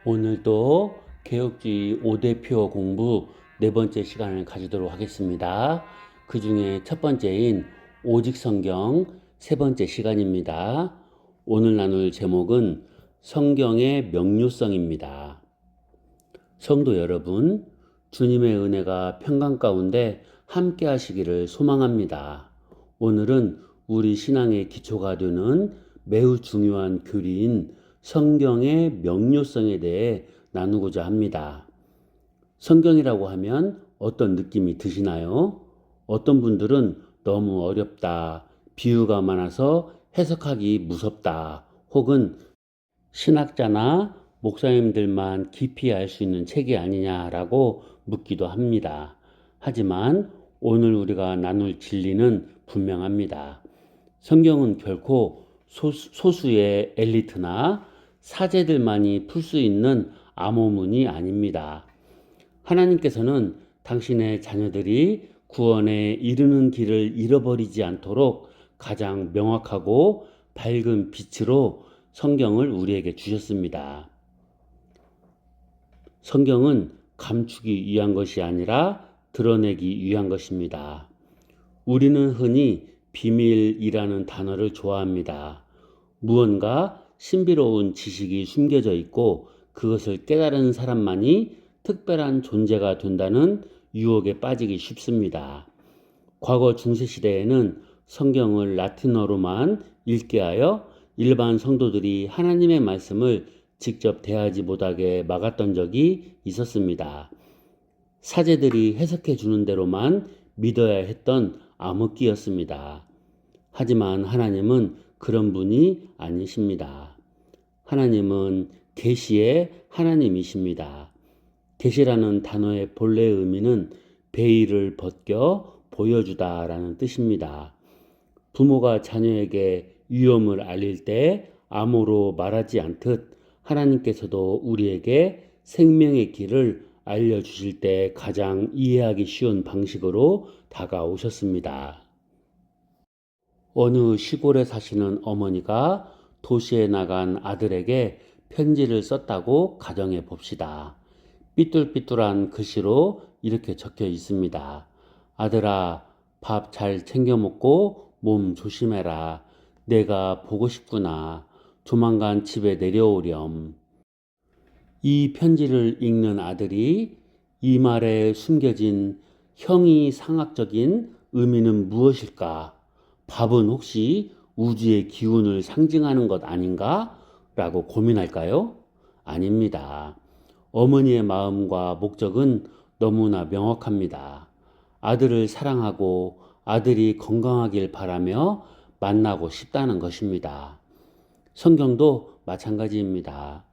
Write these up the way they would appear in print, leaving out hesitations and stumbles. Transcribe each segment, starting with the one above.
오늘도 개혁주의 5대표 공부 네 번째 시간을 가지도록 하겠습니다. 그 중에 첫 번째인 오직 성경 세 번째 시간입니다. 오늘 나눌 제목은 성경의 명료성입니다. 성도 여러분, 주님의 은혜가 평강 가운데 함께 하시기를 소망합니다. 오늘은 우리 신앙의 기초가 되는 매우 중요한 교리인 성경의 명료성에 대해 나누고자 합니다. 성경이라고 하면 어떤 느낌이 드시나요? 어떤 분들은 너무 어렵다, 비유가 많아서 해석하기 무섭다, 혹은 신학자나 목사님들만 깊이 알 수 있는 책이 아니냐라고 묻기도 합니다. 하지만 오늘 우리가 나눌 진리는 분명합니다. 성경은 결코 소수의 엘리트나 사제들만이 풀 수 있는 암호문이 아닙니다. 하나님께서는 당신의 자녀들이 구원에 이르는 길을 잃어버리지 않도록 가장 명확하고 밝은 빛으로 성경을 우리에게 주셨습니다. 성경은 감추기 위한 것이 아니라 드러내기 위한 것입니다. 우리는 흔히 비밀이라는 단어를 좋아합니다. 무언가 신비로운 지식이 숨겨져 있고 그것을 깨달은 사람만이 특별한 존재가 된다는 유혹에 빠지기 쉽습니다. 과거 중세시대에는 성경을 라틴어로만 읽게 하여 일반 성도들이 하나님의 말씀을 직접 대하지 못하게 막았던 적이 있었습니다. 사제들이 해석해 주는 대로만 믿어야 했던 암흑기였습니다. 하지만 하나님은 그런 분이 아니십니다. 하나님은 계시의 하나님이십니다. 계시라는 단어의 본래 의미는 베일을 벗겨 보여주다라는 뜻입니다. 부모가 자녀에게 위험을 알릴 때 암호로 말하지 않듯 하나님께서도 우리에게 생명의 길을 알려주실 때 가장 이해하기 쉬운 방식으로 다가오셨습니다. 어느 시골에 사시는 어머니가 도시에 나간 아들에게 편지를 썼다고 가정해 봅시다. 삐뚤삐뚤한 글씨로 이렇게 적혀 있습니다. 아들아, 밥 잘 챙겨 먹고 몸 조심해라. 내가 보고 싶구나. 조만간 집에 내려오렴. 이 편지를 읽는 아들이 이 말에 숨겨진 형이상학적인 의미는 무엇일까? 밥은 혹시 우주의 기운을 상징하는 것 아닌가? 라고 고민할까요? 아닙니다. 어머니의 마음과 목적은 너무나 명확합니다. 아들을 사랑하고 아들이 건강하길 바라며 만나고 싶다는 것입니다. 성경도 마찬가지입니다.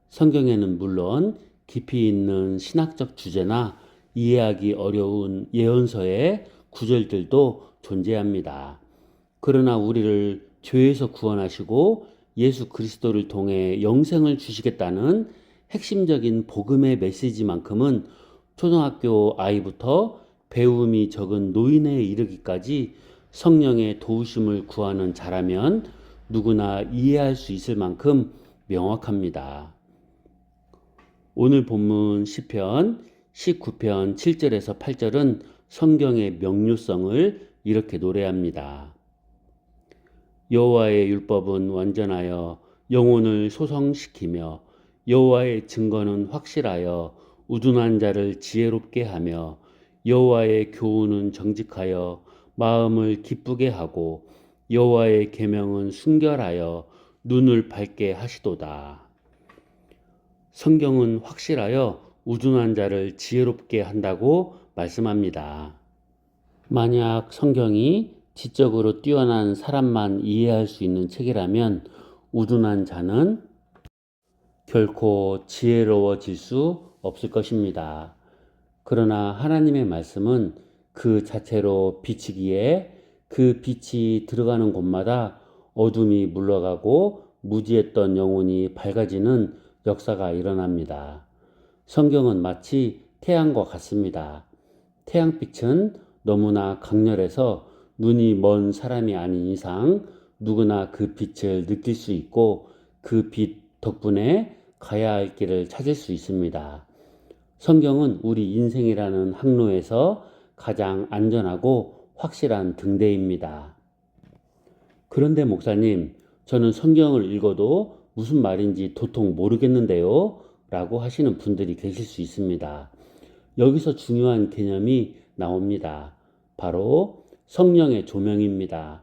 성경에는 물론 깊이 있는 신학적 주제나 이해하기 어려운 예언서의 구절들도 존재합니다. 그러나 우리를 죄에서 구원하시고 예수 그리스도를 통해 영생을 주시겠다는 핵심적인 복음의 메시지만큼은 초등학교 아이부터 배움이 적은 노인에 이르기까지 성령의 도우심을 구하는 자라면 누구나 이해할 수 있을 만큼 명확합니다. 오늘 본문 시편 19편 7절에서 8절은 성경의 명료성을 이렇게 노래합니다. 여호와의 율법은 완전하여 영혼을 소성시키며 여호와의 증거는 확실하여 우둔한 자를 지혜롭게 하며 여호와의 교훈은 정직하여 마음을 기쁘게 하고 여호와의 계명은 순결하여 눈을 밝게 하시도다. 성경은 확실하여 우둔한 자를 지혜롭게 한다고 말씀합니다. 만약 성경이 지적으로 뛰어난 사람만 이해할 수 있는 책이라면 우둔한 자는 결코 지혜로워질 수 없을 것입니다. 그러나 하나님의 말씀은 그 자체로 빛이기에 그 빛이 들어가는 곳마다 어둠이 물러가고 무지했던 영혼이 밝아지는 역사가 일어납니다. 성경은 마치 태양과 같습니다. 태양빛은 너무나 강렬해서 눈이 먼 사람이 아닌 이상 누구나 그 빛을 느낄 수 있고 그 빛 덕분에 가야 할 길을 찾을 수 있습니다. 성경은 우리 인생이라는 항로에서 가장 안전하고 확실한 등대입니다. 그런데 목사님, 저는 성경을 읽어도 무슨 말인지 도통 모르겠는데요? 라고 하시는 분들이 계실 수 있습니다. 여기서 중요한 개념이 나옵니다. 바로 성령의 조명입니다.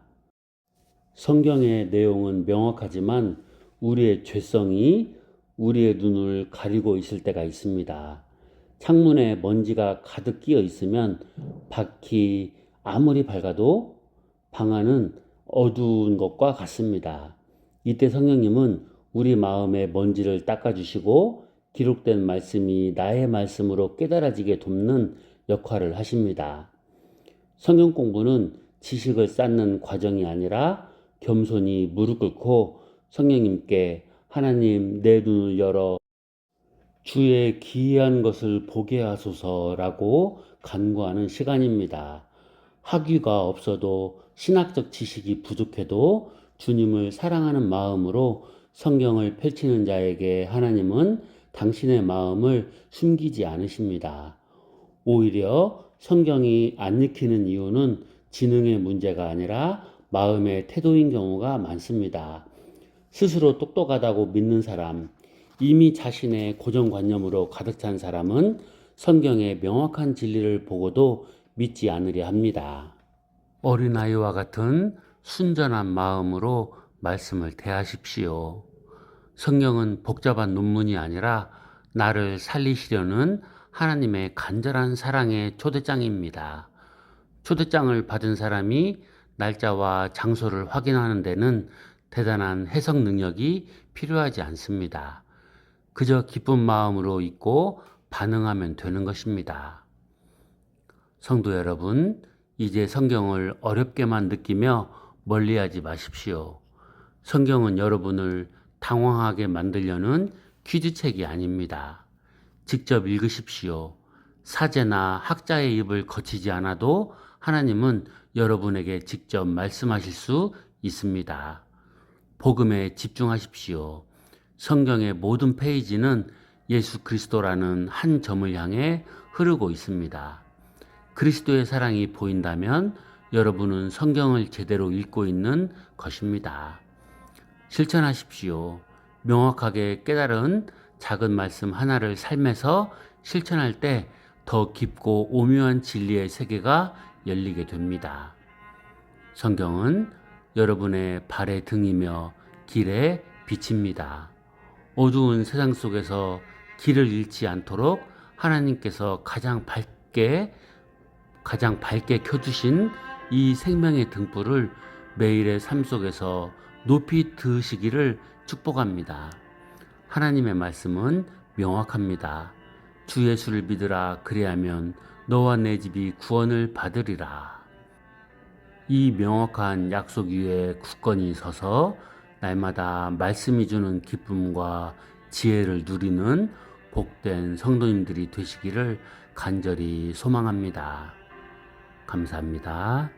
성경의 내용은 명확하지만 우리의 죄성이 우리의 눈을 가리고 있을 때가 있습니다. 창문에 먼지가 가득 끼어 있으면 밖이 아무리 밝아도 방 안은 어두운 것과 같습니다. 이때 성령님은 우리 마음의 먼지를 닦아주시고 기록된 말씀이 나의 말씀으로 깨달아지게 돕는 역할을 하십니다. 성경 공부는 지식을 쌓는 과정이 아니라 겸손히 무릎 꿇고 성령님께 하나님 내 눈을 열어 주의 기이한 것을 보게 하소서라고 간구하는 시간입니다. 학위가 없어도 신학적 지식이 부족해도 주님을 사랑하는 마음으로 성경을 펼치는 자에게 하나님은 당신의 마음을 숨기지 않으십니다. 오히려 성경이 안 읽히는 이유는 지능의 문제가 아니라 마음의 태도인 경우가 많습니다. 스스로 똑똑하다고 믿는 사람, 이미 자신의 고정관념으로 가득 찬 사람은 성경의 명확한 진리를 보고도 믿지 않으려 합니다. 어린아이와 같은 순전한 마음으로 말씀을 대하십시오. 성경은 복잡한 논문이 아니라 나를 살리시려는 하나님의 간절한 사랑의 초대장입니다. 초대장을 받은 사람이 날짜와 장소를 확인하는 데는 대단한 해석 능력이 필요하지 않습니다. 그저 기쁜 마음으로 읽고 반응하면 되는 것입니다. 성도 여러분, 이제 성경을 어렵게만 느끼며 멀리하지 마십시오. 성경은 여러분을 당황하게 만들려는 퀴즈책이 아닙니다. 직접 읽으십시오. 사제나 학자의 입을 거치지 않아도 하나님은 여러분에게 직접 말씀하실 수 있습니다. 복음에 집중하십시오. 성경의 모든 페이지는 예수 그리스도라는 한 점을 향해 흐르고 있습니다. 그리스도의 사랑이 보인다면 여러분은 성경을 제대로 읽고 있는 것입니다. 실천하십시오. 명확하게 깨달은 작은 말씀 하나를 삶에서 실천할 때 더 깊고 오묘한 진리의 세계가 열리게 됩니다. 성경은 여러분의 발의 등이며 길의 빛입니다. 어두운 세상 속에서 길을 잃지 않도록 하나님께서 가장 밝게 켜주신 이 생명의 등불을 매일의 삶 속에서 높이 드시기를 축복합니다. 하나님의 말씀은 명확합니다. 주 예수를 믿으라. 그리하면 너와 내 집이 구원을 받으리라. 이 명확한 약속 위에 굳건히 서서 날마다 말씀이 주는 기쁨과 지혜를 누리는 복된 성도님들이 되시기를 간절히 소망합니다. 감사합니다.